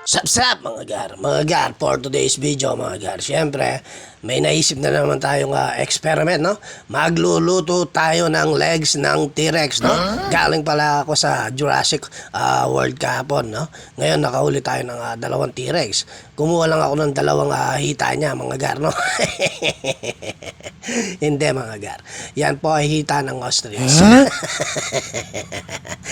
Sup mga gar for today's video mga gar. Siyempre may naisip na naman tayong experiment, no? Magluluto tayo ng legs ng T-Rex, no? Galing pala ako sa Jurassic World kahapon, no? Ngayon nakahuli tayo ng dalawang T-Rex. Kumuha lang ako ng dalawang hita niya mga gar, no? Hindi mga gar, yan po ay hita ng ostrich.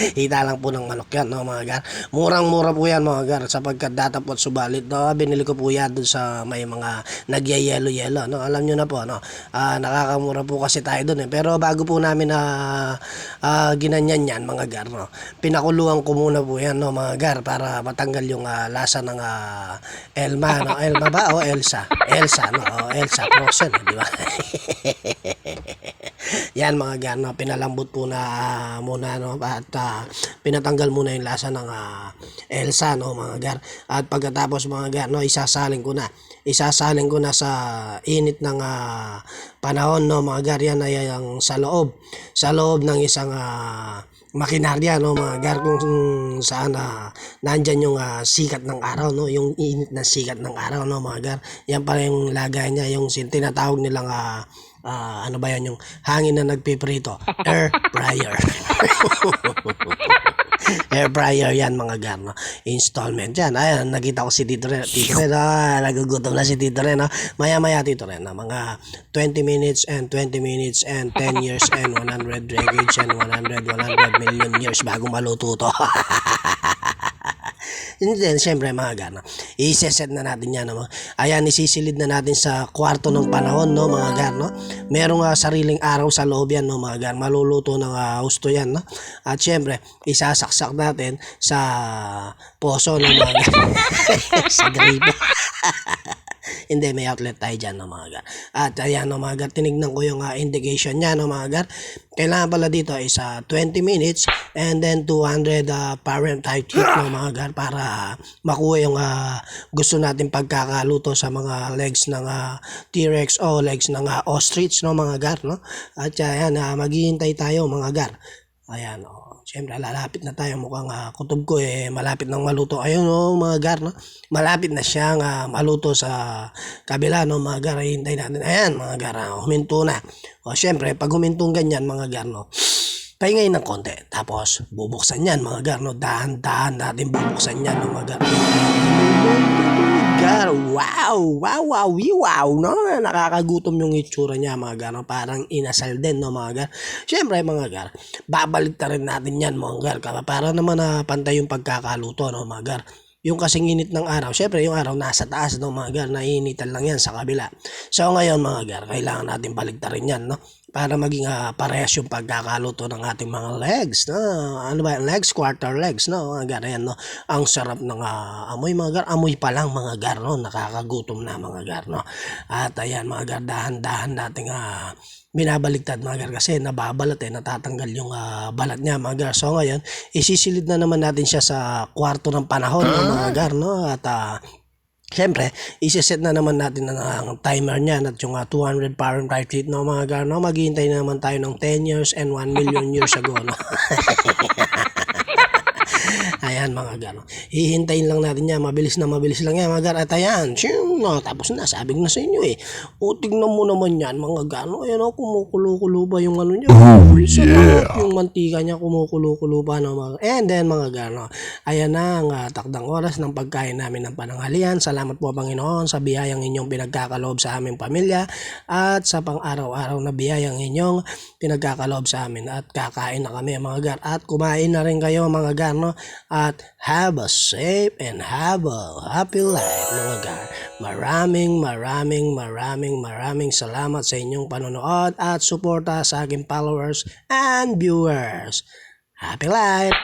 Hita lang po ng manok yan, no mga gar. Murang-mura po yan mga gar, sapagkat datapot subalit, no? Binili ko po yan dun sa may mga nagyayelo-yelo, no? Alam nyo na po, no? Nakakamura po kasi tayo dun, eh. Pero bago po namin ginanyan yan mga gar, no? Pinakuluan ko muna po yan, no mga gar, para matanggal yung lasa ng Elma, no? Elma ba o Elsa? Elsa, no? O, Elsa Frozen, di ba? Yan mga gar, no? Pinalambot po na muna, no? At pinatanggal muna yung lasa ng Elsa, no mga gar. At pagkatapos mga gar, no, isasaling ko na sa init ng panahon, no mga gar. Yan ay sa loob ng isang makinarya, no mga gar, kung saan nandyan yung sikat ng araw, no, yung init na sikat ng araw, no mga gar. Yan pala yung lagay niya, yung tinatawag nilang ano ba yan, yung hangin na nagpiprito, air fryer. Air fryer yan mga gar, no? Installment yan. Ayan, nakita ko si Tito Ren. Nagugutom na si Tito Ren, no? Maya Tito Ren, no? Mga 20 minutes and 10 years and 100 decades and 100 million years bago maluto to. Then, siyempre mga gar, no? I-set na natin yan, no? Ayan, isisilid na natin sa kwarto ng panahon, no mga gar, no? Merong sariling araw sa loob yan, no mga gar. Maluluto ng husto yan, no? At siyempre, isasaksak natin sa poso ng mga gar. Sa gripo. Hindi, may outlet tayo dyan, no mga gar. At ayan, no mga gar, tinignan ko yung indication niya, no mga gar. Kailangan pala dito is 20 minutes and then 200 Fahrenheit heat, no mga gar, para makuha yung gusto natin pagkakaluto sa mga legs ng T-Rex o legs ng ostrich, no mga gar, no. At ayan, maghihintay tayo mga gar. Ayan, siyempre lalapit na tayo, mukhang kutob ko malapit nang maluto. Ayun, no mga gar, no, malapit na siyang maluto sa kabila, no mga gar. Hintay natin. Ayan mga gar, huminto na. O siyempre pag humintong ganyan mga gar, no, pahingayin ng konti, tapos bubuksan yan mga gar, no. Dahan-dahan natin bubuksan yan, no mga gar. Wow, no? Nakakagutom yung itsura niya mga gar, no? Parang inasal din, no mga gar. Siyempre mga gar, babalik na rin natin yan mga gar, para naman pantay yung pagkakaluto, no mga gar. Yung kasing init ng araw, syempre yung araw nasa taas, no mga gar, naiinitan lang yan sa kabila. So ngayon mga gar, kailangan natin baliktarin yan, no, para maging parehas yung pagkakaluto ng ating mga legs, no. Ano ba, legs, quarter legs, no mga gar. Ayan, no, ang sarap ng amoy mga gar. Amoy pa lang mga gar, no, nakakagutom na mga gar, no. At ayan mga gar, dahan-dahan nating binabaliktad mga gar, kasi nababalat, natatanggal yung balat niya mga gar. So ngayon, isisilid na naman natin siya sa kwarto ng panahon, no, mga gar, no. At siyempre, isiset na naman natin ang timer niya at yung 200 Fahrenheit heat, no mga gar, no. Maghihintay na naman tayo ng 10 years and 1 million years ago, no. Ayan mga gar, no. Hihintayin lang natin yan, mabilis lang yan mga gar. At ayan, no, tapos na, sabi ko na sa inyo tignan mo naman yan mga gar, no. Ayan, kumukulo-kulo ba yung ano niya. Yeah. Yung mantika niya kumukulo-kulo pa, no mga. And then mga gar, no, ayan na ang takdang oras ng pagkain namin ng pananghalian. Salamat po Panginoon sa biyayang inyong pinagkakaloob sa aming pamilya at sa pang-araw-araw na biyayang inyong pinagkakaloob sa amin. At kakain na kami mga gar, at kumain na rin kayo mga gar, no. At have a safe and have a happy life mga gar. Maraming salamat sa inyong panonood at suporta sa aking followers and viewers. Happy life!